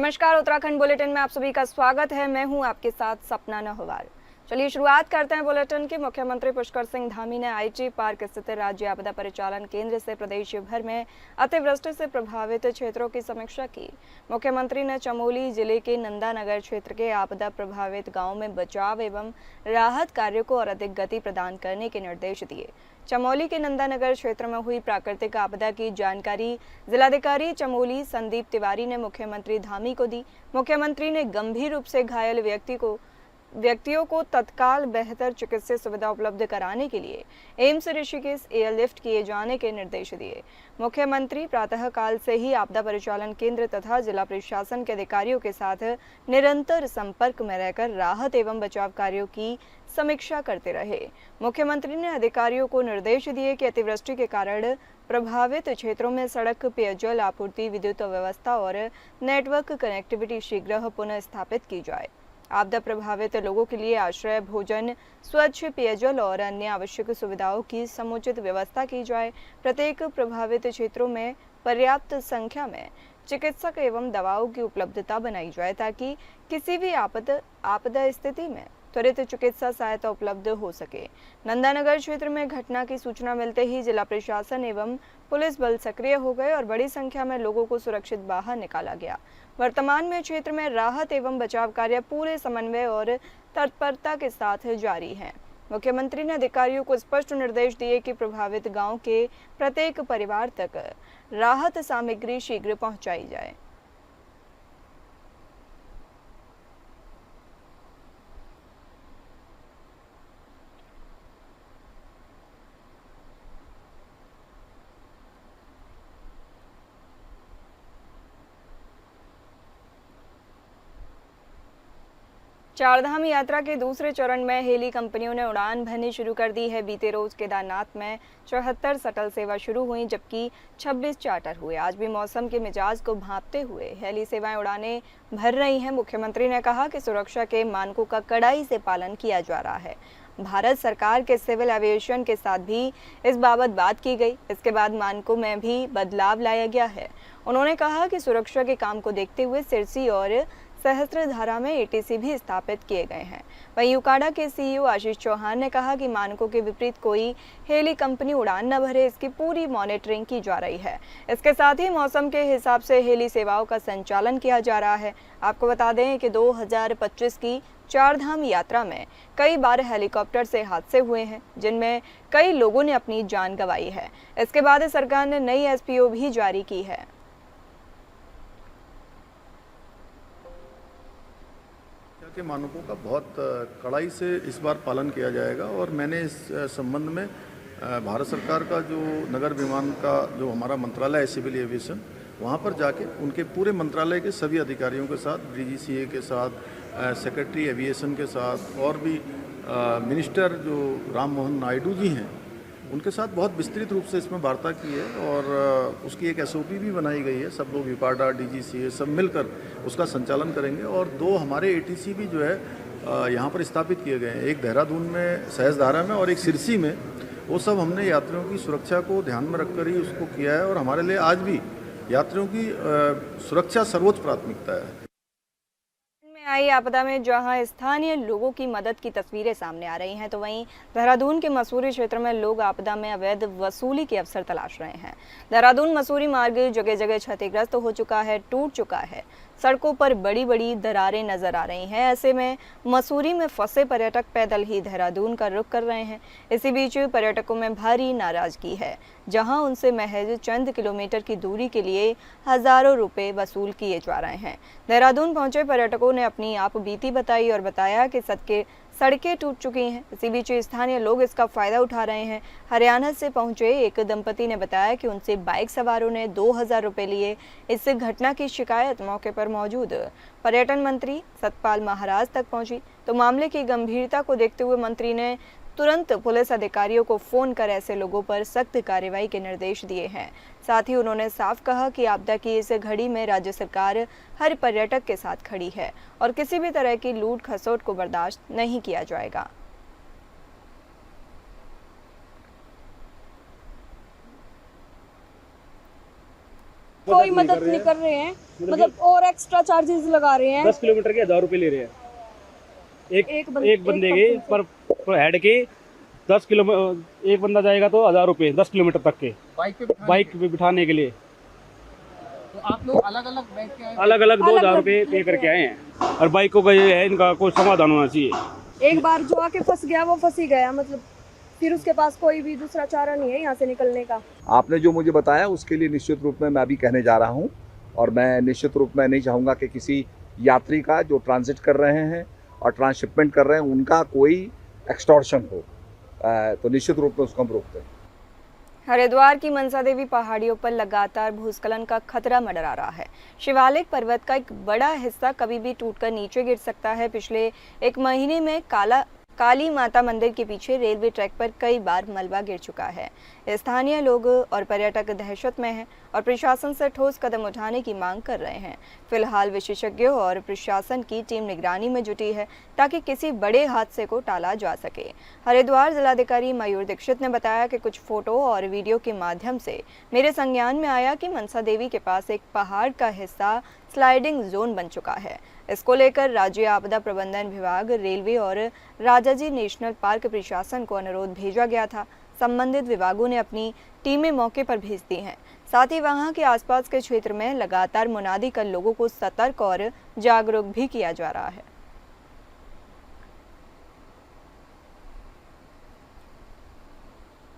नमस्कार, उत्तराखंड बुलेटिन में आप सभी का स्वागत है। मैं हूं आपके साथ सपना नहवार। चलिए शुरुआत करते हैं बुलेटिन की। मुख्यमंत्री पुष्कर सिंह धामी ने आईटी पार्क स्थित राज्य आपदा परिचालन केंद्र से प्रदेश भर में अतिवृष्टि से प्रभावित क्षेत्रों की समीक्षा की। मुख्यमंत्री ने चमोली जिले के नंदानगर क्षेत्र के आपदा प्रभावित गाँव में बचाव एवं राहत कार्यों को और अधिक गति प्रदान करने के निर्देश दिए। चमोली के नंदानगर क्षेत्र में हुई प्राकृतिक आपदा की जानकारी जिलाधिकारी चमोली संदीप तिवारी ने मुख्यमंत्री धामी को दी। मुख्यमंत्री ने गंभीर रूप से घायल व्यक्तियों को तत्काल बेहतर चिकित्सा सुविधा उपलब्ध कराने के लिए एम्स ऋषिकेश एयरलिफ्ट किए जाने के निर्देश दिए। मुख्यमंत्री प्रातःकाल से ही आपदा परिचालन केंद्र तथा जिला प्रशासन के अधिकारियों के साथ निरंतर संपर्क में रहकर राहत एवं बचाव कार्यों की समीक्षा करते रहे। मुख्यमंत्री ने अधिकारियों को निर्देश दिए कि अतिवृष्टि के कारण प्रभावित क्षेत्रों में सड़क, पेयजल आपूर्ति, विद्युत व्यवस्था और नेटवर्क कनेक्टिविटी शीघ्र पुनः स्थापित की जाए। आपदा प्रभावित लोगों के लिए आश्रय, भोजन, स्वच्छ पेयजल और अन्य आवश्यक सुविधाओं की समुचित व्यवस्था की जाए। प्रत्येक प्रभावित क्षेत्रों में पर्याप्त संख्या में चिकित्सक एवं दवाओं की उपलब्धता बनाई जाए ताकि किसी भी आपदा स्थिति में त्वरित चिकित्सा सहायता उपलब्ध हो सके। नंदानगर क्षेत्र में घटना की सूचना मिलते ही जिला प्रशासन एवं पुलिस बल सक्रिय हो गए और बड़ी संख्या में लोगों को सुरक्षित बाहर निकाला गया। वर्तमान में क्षेत्र में राहत एवं बचाव कार्य पूरे समन्वय और तत्परता के साथ जारी है। मुख्यमंत्री ने अधिकारियों को स्पष्ट निर्देश दिए कि प्रभावित गांव के प्रत्येक परिवार तक राहत सामग्री शीघ्र पहुंचाई जाए। चारधाम यात्रा के दूसरे चरण में हेली कंपनियों ने उड़ान भरनी शुरू कर दी है। बीते रोज केदारनाथ में 74 शटल सेवा शुरू हुई, जबकि 26 चार्टर हुए। आज भी मौसम के मिजाज को भांपते हुए हेली सेवाएं उड़ानें भर रही हैं। मुख्यमंत्री ने कहा कि सुरक्षा के मानकों का कड़ाई से पालन किया जा रहा है। भारत सरकार के सिविल एविएशन के साथ भी इस बाबत बात की गई। इसके बाद मानकों में भी बदलाव लाया गया है। उन्होंने कहा कि सुरक्षा के काम को देखते हुए सिरसी और सहस्त्रधारा में एटीसी भी स्थापित किए गए हैं। वहीं यूकाडा के सीईओ आशीष चौहान ने कहा कि मानकों के विपरीत कोई हेली कंपनी उड़ान न भरे, इसकी पूरी मॉनिटरिंग की जा रही है। इसके साथ ही मौसम के हिसाब से हेली सेवाओं का संचालन किया जा रहा है। आपको बता दें कि 2025 की चारधाम यात्रा में कई बार हेलीकॉप्टर से हादसे हुए हैं, जिनमें कई लोगों ने अपनी जान गंवाई है। इसके बाद सरकार ने नई एसपीओ भी जारी की है। के मानकों का बहुत कड़ाई से इस बार पालन किया जाएगा और मैंने इस संबंध में भारत सरकार का जो नगर विमान का जो हमारा मंत्रालय है सिविल एविएशन, वहाँ पर जाके उनके पूरे मंत्रालय के सभी अधिकारियों के साथ, डीजीसीए के साथ, सेक्रेटरी एविएशन के साथ और भी मिनिस्टर जो राम मोहन नायडू जी हैं, उनके साथ बहुत विस्तृत रूप से इसमें वार्ता की है और उसकी एक एसओपी भी बनाई गई है। सब लोग यूकाडा, डीजीसीए सब मिलकर उसका संचालन करेंगे और 2 हमारे एटीसी भी जो है यहाँ पर स्थापित किए गए हैं, एक देहरादून में सहस्त्रधारा में और एक सिरसी में। वो सब हमने यात्रियों की सुरक्षा को ध्यान में रखकर ही उसको किया है और हमारे लिए आज भी यात्रियों की सुरक्षा सर्वोच्च प्राथमिकता है। आई आपदा में जहां स्थानीय लोगों की मदद की तस्वीरें सामने आ रही हैं, तो वहीं देहरादून के मसूरी क्षेत्र में लोग आपदा में अवैध वसूली के अवसर तलाश रहे हैं। देहरादून मसूरी मार्ग जगह जगह क्षतिग्रस्त हो चुका है, टूट चुका है। सड़कों पर बड़ी बड़ी दरारें नजर आ रही हैं। ऐसे में मसूरी में फंसे पर्यटक पैदल ही देहरादून का रुख कर रहे हैं। इसी बीच पर्यटकों में भारी नाराजगी है, जहां उनसे महज चंद किलोमीटर की दूरी के लिए हजारों रुपए वसूल किए जा रहे हैं। देहरादून पहुंचे पर्यटकों ने अपनी आप बीती बताई और बताया कि सड़कें टूट चुकी हैं। इसी बीच स्थानीय लोग इसका फायदा उठा रहे हैं। हरियाणा से पहुंचे एक दंपति ने बताया कि उनसे बाइक सवारों ने 2000 रुपए लिए। इस घटना की शिकायत मौके पर मौजूद पर्यटन मंत्री सतपाल महाराज तक पहुंची, तो मामले की गंभीरता को देखते हुए मंत्री ने तुरंत पुलिस अधिकारियों को फोन कर ऐसे लोगों पर सख्त कार्रवाई के निर्देश दिए हैं। साथ ही उन्होंने साफ कहा कि आपदा की इस घड़ी में राज्य सरकार हर पर्यटक के साथ खड़ी है और किसी भी तरह की लूट खसोट को बर्दाश्त नहीं किया जाएगा। कोई मदद नहीं कर रहे हैं। मतलब और एक्स्ट्रा चार्जेस लगा रहे हैं। 10 किलोमीटर के 1000 रुपये ले रहे हैं एक बंदे के पर हेड के। 10 किलोमीटर एक बंदा जाएगा तो 1000 रुपये 10 किलोमीटर तक के बाइक पे बिठाने के लिए। तो आप लोग अलग अलग बैठ के आए? अलग अलग 2000 रुपये पे करके आए हैं। और बाइकों का ये है, इनका कोई समाधान होना चाहिए। एक बार जो आके फंस गया वो फंस ही गया, मतलब फिर उसके पास कोई भी दूसरा चारा नहीं है यहाँ से निकलने का। आपने जो मुझे बताया उसके लिए निश्चित रूप में मैं भी कहने जा रहा हूँ, और मैं निश्चित रूप में नहीं चाहूँगा कि किसी यात्री का जो ट्रांजिट कर रहे हैं और ट्रांसशिपमेंट कर रहे हैं उनका कोई एक्सटॉर्शन हो, तो निश्चित रूप में उसको हम रोकते हैं। हरिद्वार की मनसा देवी पहाड़ियों पर लगातार भूस्खलन का खतरा मंडरा रहा है। शिवालिक पर्वत का एक बड़ा हिस्सा कभी भी टूटकर नीचे गिर सकता है। पिछले एक महीने में काली माता मंदिर के पीछे रेलवे ट्रैक पर कई बार मलबा गिर चुका है। स्थानीय लोग और पर्यटक दहशत में हैं और प्रशासन से ठोस कदम उठाने की मांग कर रहे हैं। फिलहाल विशेषज्ञों और प्रशासन की टीम निगरानी में जुटी है ताकि किसी बड़े हादसे को टाला जा सके। हरिद्वार जिलाधिकारी मयूर दीक्षित ने बताया कि कुछ फोटो और वीडियो के माध्यम से मेरे संज्ञान में आया कि मनसा देवी के पास एक पहाड़ का हिस्सा स्लाइडिंग जोन बन चुका है। इसको लेकर राज्य आपदा प्रबंधन विभाग, रेलवे और राजाजी नेशनल पार्क प्रशासन को अनुरोध भेजा गया था। संबंधित विभागों ने अपनी टीमें मौके पर भेज दी हैं। साथ ही वहां के आसपास के क्षेत्र में लगातार मुनादी कर लोगों को सतर्क और जागरूक भी किया जा रहा है।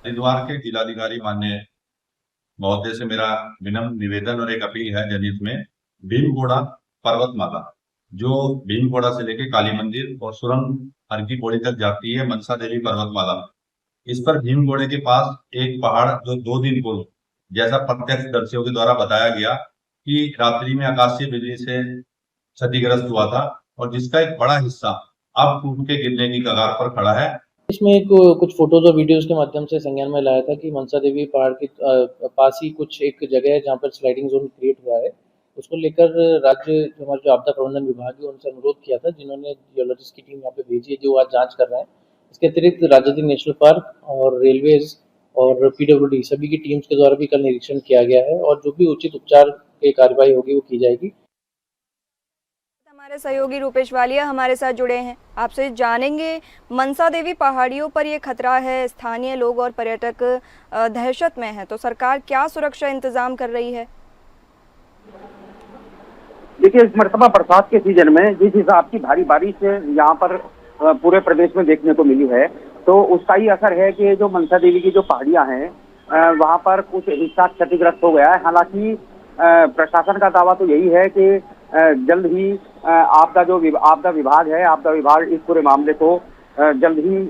हरिद्वार के जिलाधिकारी माननीय महोदय से मेरा विनम्र निवेदन और एक अपील है जनहित में। भीमगोड़ा पर्वतमाला जो भीमगोड़ा से लेके काली मंदिर और सुरंग हर की पौड़ी तक जाती है मनसा देवी पर्वतमाला, इस पर भीमगोड़े के पास एक पहाड़ जो 2 दिन पूर्व जैसा प्रत्यक्षदर्शियों के द्वारा बताया गया कि रात्रि में आकाशीय बिजली से क्षतिग्रस्त हुआ था और जिसका एक बड़ा हिस्सा अब टूट के गिरने की कगार पर खड़ा है। इसमें कुछ फोटोज और वीडियोस के माध्यम से संज्ञान में लाया था कि मनसा देवी पहाड़ के पास ही कुछ एक जगह है जहाँ पर स्लाइडिंग जोन क्रिएट हुआ है। उसको लेकर हमारे जो आपदा प्रबंधन विभाग है उनसे अनुरोध किया था, जिन्होंने जियोलॉजिस्ट की टीम यहाँ पे भेजी है जो आज जांच कर रहे हैं। इसके अतिरिक्त राजाजी नेशनल पार्क और रेलवेज और PWD सभी की टीम्स के द्वारा भी कल निरीक्षण किया गया है और जो भी उचित उपचार की कार्यवाही होगी वो की जाएगी। हमारे सहयोगी रूपेश वालिया हमारे साथ जुड़े हैं, आपसे जानेंगे मनसा देवी पहाड़ियों पर ये खतरा है, स्थानीय लोग और पर्यटक दहशत में हैं, तो सरकार क्या सुरक्षा इंतजाम कर रही है? देखिए, इस मरतबा बरसात के सीजन में जिस हिसाब की भारी बारिश यहाँ पर पूरे प्रदेश में देखने को मिली है, तो उसका ही असर है कि जो मनसा देवी की जो पहाड़ियाँ हैं वहाँ पर कुछ हिस्सा क्षतिग्रस्त हो गया है। हालांकि प्रशासन का दावा तो यही है कि जल्द ही आपदा विभाग है, आपदा विभाग इस पूरे मामले को जल्द ही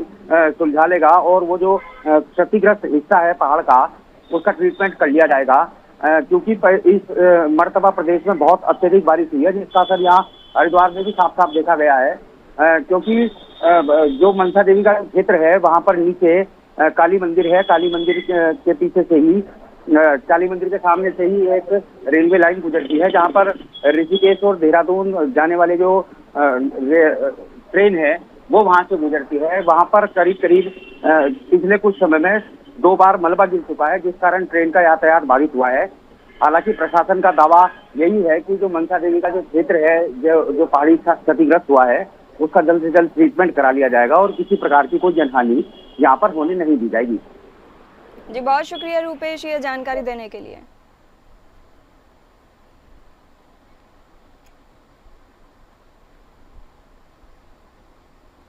सुलझा लेगा और वो जो क्षतिग्रस्त हिस्सा है पहाड़ का उसका ट्रीटमेंट कर लिया जाएगा, क्योंकि इस मरतबा प्रदेश में बहुत अत्यधिक बारिश हुई है जिसका असर यहाँ हरिद्वार में भी साफ साफ देखा गया है। क्योंकि जो मनसा देवी का क्षेत्र है वहाँ पर नीचे काली मंदिर है, काली मंदिर के पीछे से ही काली मंदिर के सामने से ही एक रेलवे लाइन गुजरती है जहाँ पर ऋषिकेश और देहरादून जाने वाले जो ट्रेन है वो वहाँ से गुजरती है। वहाँ पर करीब पिछले कुछ समय में 2 बार मलबा गिर चुका है जिस कारण ट्रेन का यातायात बाधित हुआ है। हालांकि प्रशासन का दावा यही है कि जो मनसा देवी का जो क्षेत्र है जो पहाड़ी क्षतिग्रस्त हुआ है उसका जल्द से जल्द ट्रीटमेंट करा लिया जाएगा और किसी प्रकार की कोई जनहानि यहाँ पर होने नहीं दी जाएगी। जी, बहुत शुक्रिया रूपेश ये जानकारी देने के लिए।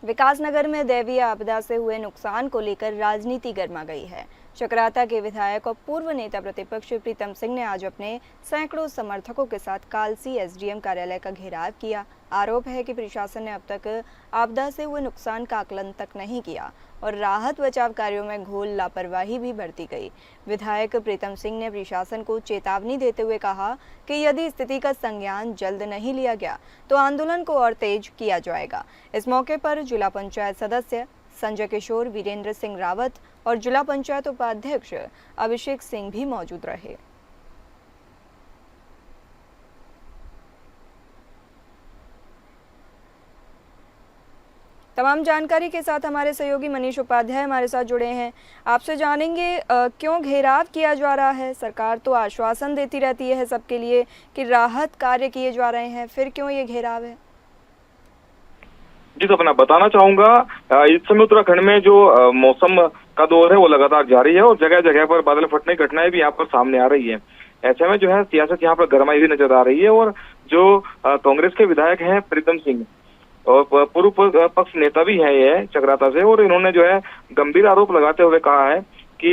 विकासनगर में दैवीय आपदा से हुए नुकसान को लेकर राजनीति गर्मा गई है। चक्राता के विधायक और पूर्व नेता प्रतिपक्ष प्रीतम सिंह ने आज अपने सैकड़ों समर्थकों के साथ कालसी SDM कार्यालय का घेराव किया। आरोप है कि प्रशासन ने अब तक आपदा से हुए नुकसान का आकलन तक नहीं किया और राहत बचाव कार्यों में घोर लापरवाही भी बरती गई। विधायक प्रीतम सिंह ने प्रशासन को चेतावनी देते हुए कहा कि यदि स्थिति का संज्ञान जल्द नहीं लिया गया तो आंदोलन को और तेज किया जाएगा। इस मौके पर जिला पंचायत सदस्य संजय किशोर, वीरेंद्र सिंह रावत और जिला पंचायत उपाध्यक्ष अभिषेक सिंह भी मौजूद रहे। तमाम जानकारी के साथ हमारे सहयोगी मनीष उपाध्याय हमारे साथ जुड़े हैं। आपसे जानेंगे क्यों घेराव किया जा रहा है। सरकार तो आश्वासन देती रहती है सबके लिए कि राहत कार्य किए जा रहे हैं, फिर क्यों ये घेराव है? जी तो अपना बताना चाहूंगा, इस समय उत्तराखंड में जो मौसम का दौर है वो लगातार जारी है और जगह जगह पर बादल फटने की घटनाएं भी यहाँ पर सामने आ रही है। ऐसे में जो है सियासत यहाँ पर गरमाई हुई नजर आ रही है और जो कांग्रेस के विधायक हैं प्रीतम सिंह और पूर्व पक्ष नेता भी हैं ये चक्राता से, और इन्होंने जो है गंभीर आरोप लगाते हुए कहा है कि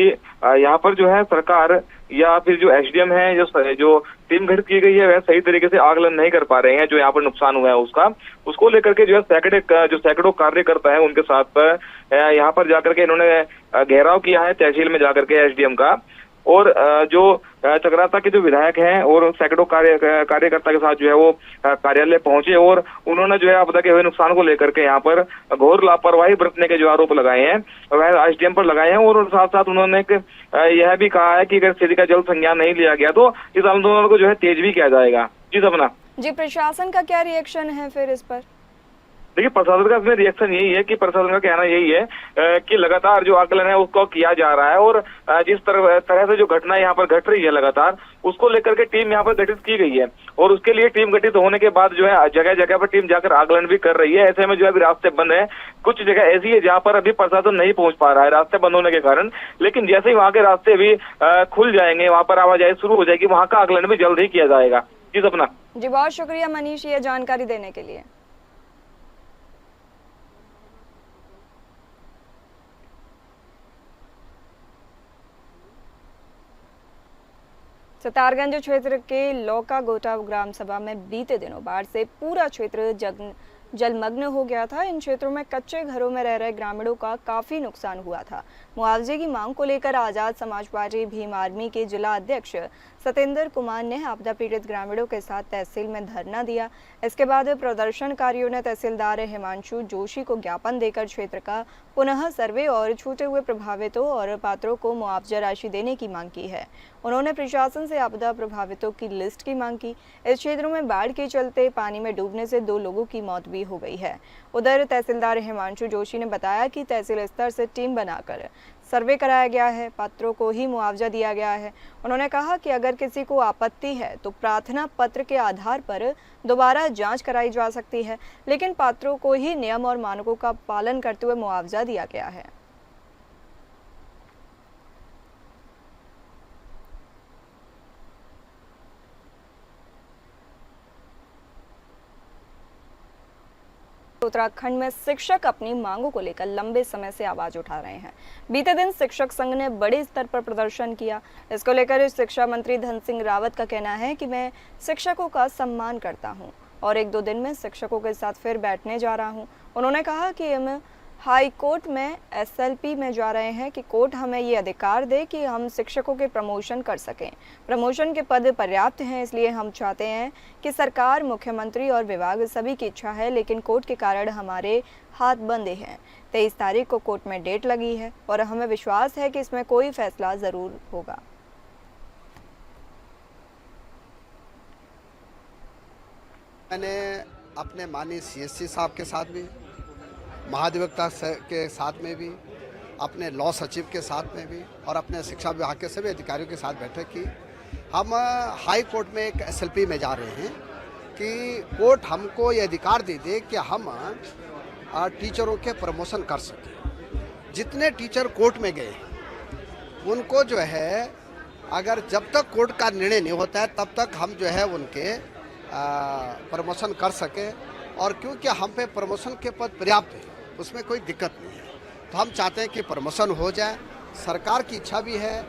यहाँ पर जो है सरकार या फिर जो एसडीएम है, जो टीम गठित की गई है वह सही तरीके से आकलन नहीं कर पा रहे हैं। जो यहाँ पर नुकसान हुआ है उसको लेकर के जो है सैकड़ों कार्यकर्ता है उनके साथ पर यहाँ पर जाकर के इन्होंने घेराव किया है तहसील में जाकर के एसडीएम का, और जो चक्राता के जो विधायक हैं और सैकड़ों कार्यकर्ता के साथ जो है वो कार्यालय पहुंचे और उन्होंने जो है आपदा के हुए नुकसान को लेकर के यहाँ पर घोर लापरवाही बरतने के जो आरोप लगाए हैं वह एसडीएम पर लगाए हैं, और साथ साथ उन्होंने यह भी कहा है कि अगर स्थिति का जल्द संज्ञान नहीं लिया गया तो इस आंदोलन को जो है तेज भी किया जाएगा। जी सपना जी, प्रशासन का क्या रिएक्शन है फिर इस पर? देखिए प्रशासन का इसमें रिएक्शन यही है कि प्रशासन का कहना यही है कि लगातार जो आकलन है उसको किया जा रहा है और जिस तरह से जो घटना यहाँ पर घट रही है लगातार उसको लेकर के टीम यहाँ पर गठित की गई है, और उसके लिए टीम गठित होने के बाद जो है जगह जगह पर टीम जाकर आकलन भी कर रही है। ऐसे में जो है अभी रास्ते बंद है, कुछ जगह ऐसी है जहाँ पर अभी प्रशासन नहीं पहुंच पा रहा है रास्ते बंद होने के कारण, लेकिन जैसे ही वहाँ के रास्ते भी खुल जाएंगे, वहाँ पर आवाजाही शुरू हो जाएगी, वहाँ का आकलन भी जल्द ही किया जाएगा। जी सपना जी, बहुत शुक्रिया मनीष ये जानकारी देने के लिए। सतारगंज क्षेत्र के लौका गोटा ग्राम सभा में बीते दिनों बाढ़ से पूरा क्षेत्र जलमग्न हो गया था। इन क्षेत्रों में कच्चे घरों में रह रहे ग्रामीणों का काफी नुकसान हुआ था। मुआवजे की मांग को लेकर आजाद समाज पार्टी भीम आर्मी के जिला अध्यक्ष सतेंद्र कुमार ने आपदा पीड़ित ग्रामीणों के साथ तहसील में धरना दिया। इसके बाद प्रदर्शनकारियों ने तहसीलदार हिमांशु जोशी को ज्ञापन देकर क्षेत्र का पुनः सर्वे और छूटे हुए प्रभावितों और पात्रों को मुआवजा राशि देने की मांग की है। उन्होंने प्रशासन से आपदा प्रभावितों की लिस्ट की मांग की। इस क्षेत्रों में बाढ़ के चलते पानी में डूबने से 2 लोगों की मौत भी हो गई है। उधर तहसीलदार हिमांशु जोशी ने बताया कि तहसील स्तर से टीम बनाकर सर्वे कराया गया है, पात्रों को ही मुआवजा दिया गया है। उन्होंने कहा कि अगर किसी को आपत्ति है तो प्रार्थना पत्र के आधार पर दोबारा जांच कराई जा सकती है, लेकिन पात्रों को ही नियम और मानकों का पालन करते हुए मुआवजा दिया गया है। उत्तराखंड में शिक्षक अपनी मांगों को लेकर लंबे समय से आवाज उठा रहे हैं। बीते दिन शिक्षक संघ ने बड़े स्तर पर प्रदर्शन किया। इसको लेकर शिक्षा मंत्री धन सिंह रावत का कहना है कि मैं शिक्षकों का सम्मान करता हूं और 1-2 दिन में शिक्षकों के साथ फिर बैठने जा रहा हूं। उन्होंने कहा कि हम हाई कोर्ट में एसएलपी में जा रहे हैं कि कोर्ट हमें ये अधिकार दे कि हम शिक्षकों के प्रमोशन कर सकें। प्रमोशन के पद पर्याप्त हैं, इसलिए हम चाहते हैं कि सरकार, मुख्यमंत्री और विभाग सभी की इच्छा है, लेकिन कोर्ट के कारण हमारे हाथ बंधे हैं। 23 तारीख को कोर्ट में डेट लगी है और हमें विश्वास है कि इसमें कोई फैसला ज़रूर होगा। मैंने अपने माननीय सीएससी साहब के साथ भी, महाधिवक्ता के साथ में भी, अपने लॉ सचिव के साथ में भी और अपने शिक्षा विभाग के सभी अधिकारियों के साथ बैठक की। हम हाई कोर्ट में एक एसएलपी में जा रहे हैं कि कोर्ट हमको ये अधिकार दे दे कि हम टीचरों के प्रमोशन कर सकें। जितने टीचर कोर्ट में गए उनको जो है, अगर जब तक कोर्ट का निर्णय नहीं होता है तब तक हम जो है उनके प्रमोशन कर सके, और क्योंकि हम पे प्रमोशन के पद पर्याप्त है उसमें कोई दिक्कत नहीं है, तो हम चाहते हैं कि प्रमोशन हो जाए। सरकार की इच्छा भी है।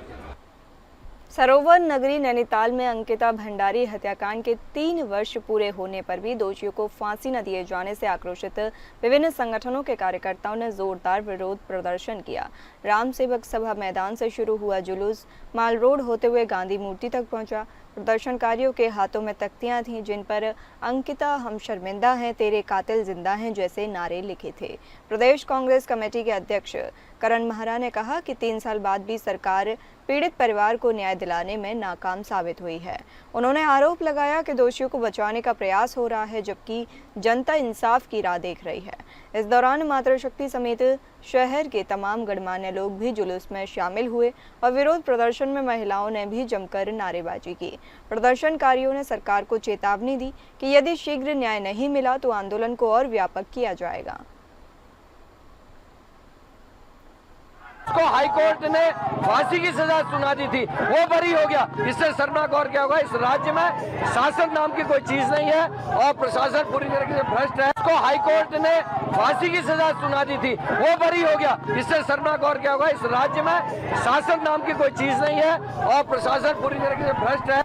सरोवर नगरी नैनीताल में अंकिता भंडारी हत्याकांड के 3 वर्ष पूरे होने पर भी दोषियों को फांसी न दिए जाने से आक्रोशित विभिन्न संगठनों के कार्यकर्ताओं ने जोरदार विरोध प्रदर्शन किया। राम सेवक सभा मैदान से शुरू हुआ जुलूस माल रोड होते हुए गांधी मूर्ति तक पहुंचा। प्रदर्शनकारियों के हाथों में तख्तियां थीं जिन पर अंकिता हम शर्मिंदा हैं, तेरे कातिल जिंदा हैं जैसे नारे लिखे थे। प्रदेश कांग्रेस कमेटी के अध्यक्ष करण महरा ने कहा कि 3 साल बाद भी सरकार पीड़ित परिवार को न्याय दिलाने में नाकाम साबित हुई है। उन्होंने आरोप लगाया कि दोषियों को बचाने का प्रयास हो रहा है, जबकि जनता इंसाफ की राह देख रही है। इस दौरान मातृशक्ति समेत शहर के तमाम गणमान्य लोग भी जुलूस में शामिल हुए और विरोध प्रदर्शन में महिलाओं ने भी जमकर नारेबाजी की। प्रदर्शनकारियों ने सरकार को चेतावनी दी कि यदि शीघ्र न्याय नहीं मिला तो आंदोलन को और व्यापक किया जाएगा। उसको हाईकोर्ट ने फांसी की सजा सुना दी थी, वो बरी हो गया। इससे शर्मनाक और क्या होगा, इस राज्य में शासन नाम की कोई चीज नहीं है और प्रशासन पूरी तरीके से भ्रष्ट है। उसको हाईकोर्ट ने फांसी की सजा सुना दी थी, वो बरी हो गया। इससे शर्मनाक और क्या होगा, इस राज्य में शासन नाम की कोई चीज नहीं है और प्रशासन पूरी तरीके से भ्रष्ट है।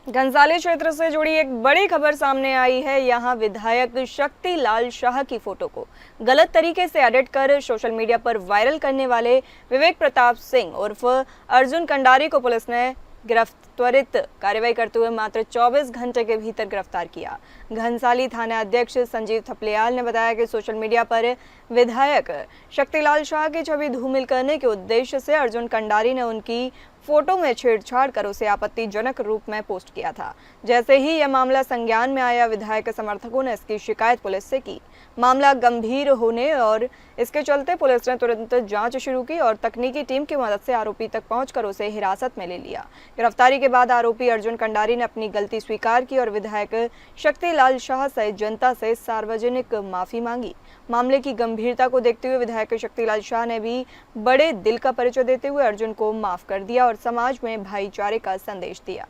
घनसाली क्षेत्र से जुड़ी एक बड़ी खबर सामने आई है। यहाँ विधायक शक्ति लाल शाह की फोटो को गलत तरीके से एडिट कर सोशल मीडिया पर वायरल करने वाले विवेक प्रताप सिंह उर्फ अर्जुन कंडारी को पुलिस ने त्वरित कार्रवाई करते हुए मात्र 24 घंटे के भीतर गिरफ्तार किया। घनसाली थाना अध्यक्ष संजीव थपलियाल ने बताया कि सोशल मीडिया पर विधायक शक्तिलाल शाह की छवि धूमिल करने के उद्देश्य से अर्जुन कंडारी ने उनकी फोटो में छेड़छाड़ कर उसे आपत्तिजनक रूप में पोस्ट किया था। जैसे ही यह मामला संज्ञान में आया, विधायक समर्थकों ने इसकी शिकायत पुलिस से की। मामला गंभीर होने और इसके चलते पुलिस ने तुरंत जांच शुरू की और तकनीकी टीम की मदद से आरोपी तक पहुंचकर उसे हिरासत में ले लिया। गिरफ्तारी के बाद आरोपी अर्जुन कंडारी ने अपनी गलती स्वीकार की और विधायक शक्तिलाल शाह सहित जनता से सार्वजनिक माफी मांगी। मामले की गंभीरता को देखते हुए विधायक शक्तिलाल शाह ने भी बड़े दिल का परिचय देते हुए अर्जुन को माफ कर दिया और समाज में भाईचारे का संदेश दिया।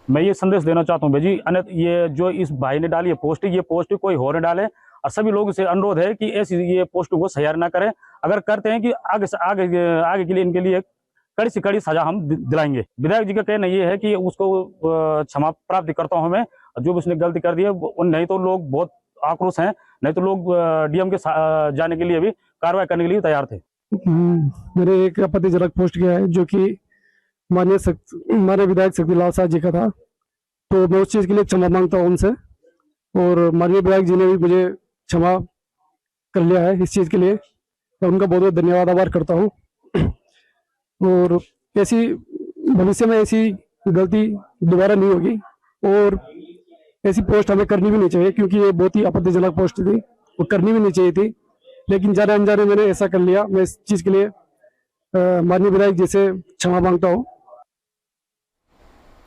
मैं ये संदेश देना चाहता हूँ भाई जी, ये जो इस भाई ने डाली ये पोस्ट कोई और न डाले और सभी लोगों से अनुरोध है कि ऐसी ये पोस्ट को शेयर ना करें। अगर करते हैं कि आगे के लिए इनके लिए कड़ी से कड़ी सजा हम दिलाएंगे। विधायक जी का कहना ये है कि उसको क्षमा प्राप्ति करता हूँ मैं, जो भी उसने गलती कर दी है। नहीं तो लोग बहुत आक्रोश हैं, नहीं तो लोग डीएम के जाने के लिए भी कार्रवाई करने के लिए तैयार थे। मेरे एक आपत्तिजनक पोस्ट किया है जो कि माननीय विधायक शक्तिलाल शाह जी का था, तो मैं उस चीज़ के लिए क्षमा मांगता हूँ उनसे और माननीय विधायक जी ने भी मुझे क्षमा कर लिया है इस चीज़ के लिए। मैं उनका बहुत बहुत धन्यवाद आभार करता हूँ और ऐसी भविष्य में ऐसी गलती दोबारा नहीं होगी और ऐसी पोस्ट हमें करनी भी नहीं चाहिए, क्योंकि ये बहुत ही आपत्तिजनक पोस्ट थी, वो करनी भी नहीं चाहिए थी। लेकिन जाने अनजाने मैंने ऐसा कर लिया। मैं इस चीज़ के लिए माननीय विधायक जी से क्षमा मांगता हूँ।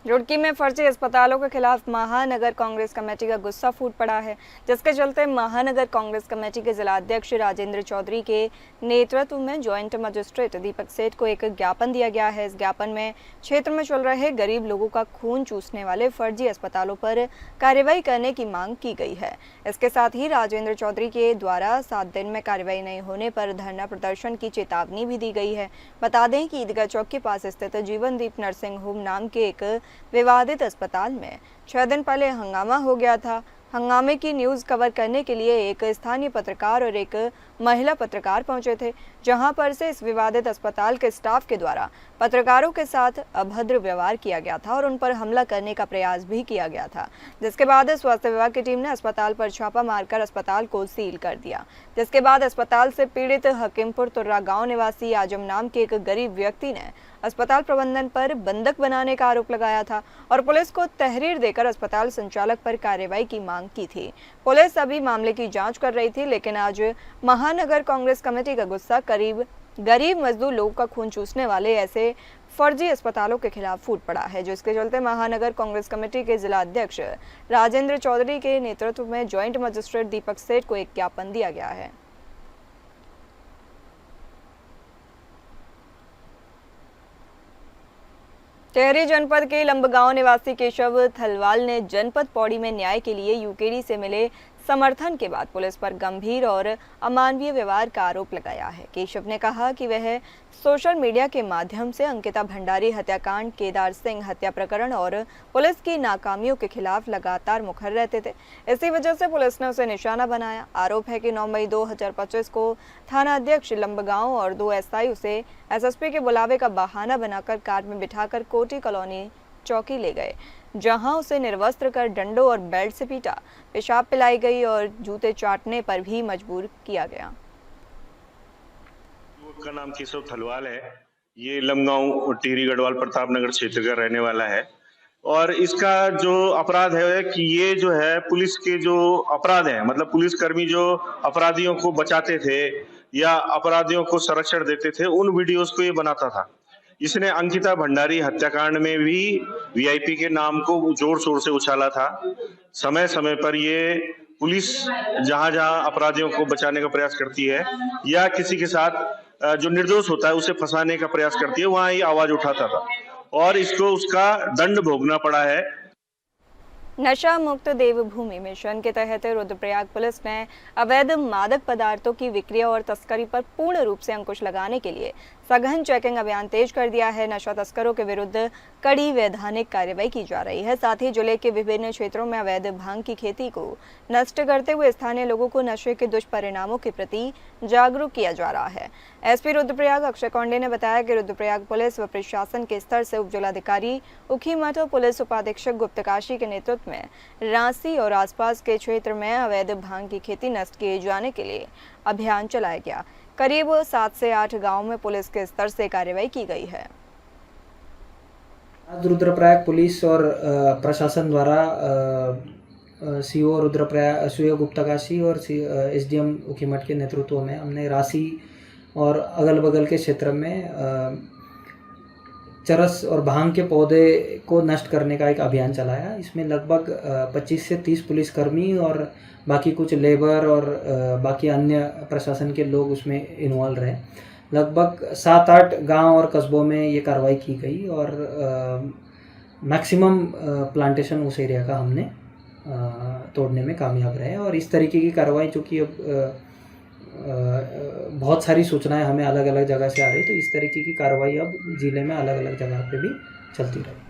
रुड़की में फर्जी अस्पतालों के खिलाफ महानगर कांग्रेस कमेटी का गुस्सा फूट पड़ा है, जिसके चलते महानगर कांग्रेस कमेटी के जिला अध्यक्ष राजेंद्र चौधरी के नेतृत्व में ज्वाइंट मजिस्ट्रेट दीपक सेठ को एक ज्ञापन दिया गया है। इस ज्ञापन में क्षेत्र में चल रहे गरीब लोगों का खून चूसने वाले फर्जी अस्पतालों पर कार्रवाई करने की मांग की गई है। इसके साथ ही राजेंद्र चौधरी के द्वारा 7 दिन में कार्रवाई नहीं होने पर धरना प्रदर्शन की चेतावनी भी दी गई है। बता दें कि ईदगाह चौक के पास स्थित जीवनदीप नर्सिंग होम नाम के एक विवादित अस्पताल में 6 दिन पहले हंगामा हो गया था। हंगामे की न्यूज़ कवर करने के लिए एक स्थानीय पत्रकार और एक महिला पत्रकार पहुंचे थे, जहां पर से इस विवादित अस्पताल के स्टाफ के द्वारा पत्रकारों के साथ अभद्र व्यवहार किया गया था और उन पर हमला करने का प्रयास भी किया गया था। जिसके बाद स्वास्थ्य विभाग की टीम ने अस्पताल पर छापा मारकर अस्पताल को सील कर दिया। जिसके बाद अस्पताल से पीड़ित हकीमपुर तुर्रा गाँव निवासी आजम नाम के एक गरीब व्यक्ति ने अस्पताल प्रबंधन पर बंधक बनाने का आरोप लगाया था और पुलिस को तहरीर देकर अस्पताल संचालक पर कार्रवाई की मांग की थी। पुलिस अभी मामले की जांच कर रही थी, लेकिन आज महानगर कांग्रेस कमेटी का गुस्सा गरीब मजदूर लोगों का खून चूसने वाले ऐसे फर्जी अस्पतालों के खिलाफ फूट पड़ा है, जिसके चलते महानगर कांग्रेस कमेटी के जिला अध्यक्ष राजेंद्र चौधरी के नेतृत्व में ज्वाइंट मजिस्ट्रेट दीपक सेठ को एक ज्ञापन दिया गया है। टिहरी जनपद के लंबगांव निवासी केशव थलवाल ने जनपद पौड़ी में न्याय के लिए यूकेडी से मिले समर्थन के बाद पुलिस पर गंभीर और अमानवीय व्यवहार का आरोप लगाया है। केशव ने कहा कि वह सोशल मीडिया के माध्यम से अंकिता भंडारी हत्याकांड, केदार सिंह हत्या प्रकरण और पुलिस की नाकामियों के खिलाफ लगातार मुखर रहते थे। इसी वजह से पुलिस ने उसे निशाना बनाया। आरोप है कि 9 मई 2025 को थाना अध्यक्ष लंबगांव और 2 एसआई उसे एसएसपी के बुलावे का बहाना बनाकर कार में बिठाकर कोटी कॉलोनी चौकी ले गए, जहां उसे निर्वस्त्र कर डंडों और बेल्ट से पीटा, पेशाब पिलाई गई और जूते चाटने पर भी मजबूर किया गया। युवक का नाम केशव थलवाल है। ये लमगांव टिहरी गढ़वाल प्रताप नगर क्षेत्र का रहने वाला है और इसका जो अपराध है कि ये जो है पुलिस के जो अपराध है, मतलब पुलिसकर्मी जो अपराधियों को बचाते थे या अपराधियों को संरक्षण देते थे, उन वीडियोस को ये बनाता था। इसने अंकिता भंडारी हत्याकांड में भी वीआईपी के नाम को जोर शोर से उछाला था। समय समय पर ये पुलिस जहां जहां अपराधियों को बचाने का प्रयास करती है या किसी के साथ जो निर्दोष होता है उसे फंसाने का प्रयास करती है, वहां ये आवाज उठाता था और इसको उसका दंड भोगना पड़ा है। नशा मुक्त देवभूमि मिशन के तहत रुद्रप्रयाग पुलिस ने अवैध मादक पदार्थों की बिक्री और तस्करी पर पूर्ण रूप से अंकुश लगाने के लिए सघन चेकिंग अभियान तेज कर दिया है। नशा तस्करों के विरुद्ध कड़ी वैधानिक कार्रवाई की जा रही है। साथ ही जिले के विभिन्न क्षेत्रों में अवैध भांग की खेती को नष्ट करते हुए स्थानीय लोगों को नशे के दुष्परिणामों के प्रति जागरूक किया जा रहा है। एसपी रुद्रप्रयाग अक्षय कौंडे ने बताया कि रुद्रप्रयाग पुलिस व प्रशासन के स्तर से उप जिलाधिकारी उखीमठ और पुलिस उपाधीक्षक गुप्तकाशी के नेतृत्व में रांसी और आसपास के क्षेत्र में अवैध भांग की खेती नष्ट किए जाने के लिए अभियान चलाया गया। करीब 7 से 8 गांवों में पुलिस के स्तर से कार्रवाई की गई है। आज रुद्रप्रयाग पुलिस और प्रशासन द्वारा सीओ रुद्रप्रयाग सीओ गुप्तकाशी और एसडीएम उखीमठ के नेतृत्व में हमने रांसी और अगल बगल के क्षेत्र में चरस और भांग के पौधे को नष्ट करने का एक अभियान चलाया। इसमें लगभग 25 से 30 पुलिसकर्मी और बाकी कुछ लेबर और बाकी अन्य प्रशासन के लोग उसमें इन्वॉल्व रहे। लगभग 7-8 गांव और कस्बों में ये कार्रवाई की गई और मैक्सिमम प्लांटेशन उस एरिया का हमने तोड़ने में कामयाब रहे। और इस तरीके की कार्रवाई जो कि अब बहुत सारी सूचनाएं हमें अलग अलग जगह से आ रही, तो इस तरीके की कार्रवाई अब जिले में अलग अलग जगह पे भी चलती रही।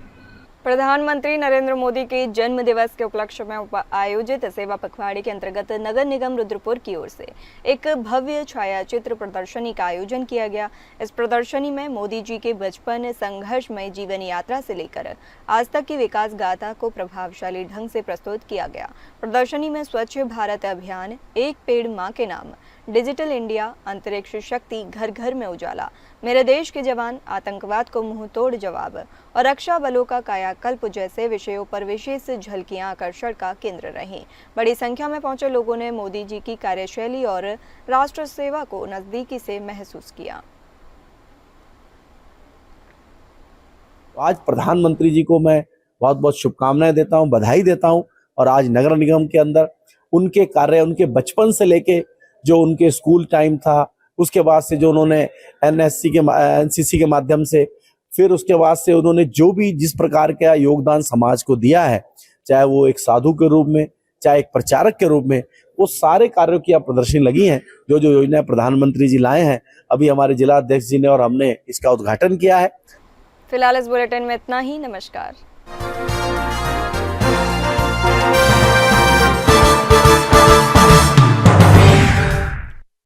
प्रधानमंत्री नरेंद्र मोदी के जन्म दिवस के उपलक्ष्य में आयोजित सेवा पखवाड़े के अंतर्गत नगर निगम रुद्रपुर की ओर से एक भव्य छायाचित्र प्रदर्शनी का आयोजन किया गया। इस प्रदर्शनी में मोदी जी के बचपन, संघर्षमय जीवन यात्रा से लेकर आज तक की विकास गाथा को प्रभावशाली ढंग से प्रस्तुत किया गया। प्रदर्शनी में स्वच्छ भारत अभियान, एक पेड़ मां के नाम, डिजिटल इंडिया, अंतरिक्ष शक्ति, घर घर में उजाला, मेरे देश के जवान, आतंकवाद को मुंह तोड़ जवाब और रक्षा बलों का कायाकल्प जैसे विषयों पर विशेष झलकियां आकर्षण का केंद्र रहीं। बड़ी संख्या में पहुंचे लोगों ने मोदी जी की कार्यशैली और राष्ट्र सेवा को नजदीकी से महसूस किया। आज प्रधानमंत्री जी को मैं बहुत बहुत शुभकामनाएं देता हूं, बधाई देता हूं। और आज नगर निगम के अंदर उनके कार्य, उनके बचपन से लेके जो उनके स्कूल टाइम था, उसके बाद से जो उन्होंने एनसीसी के माध्यम से, फिर उसके बाद से उन्होंने जो भी जिस प्रकार का योगदान समाज को दिया है, चाहे वो एक साधु के रूप में, चाहे एक प्रचारक के रूप में, वो सारे कार्यों की प्रदर्शनी लगी हैं। जो जो योजनाएं प्रधानमंत्री जी लाए हैं, अभी हमारे जिला अध्यक्ष जी ने और हमने इसका उद्घाटन किया है। फिलहाल इस बुलेटिन में इतना ही। नमस्कार।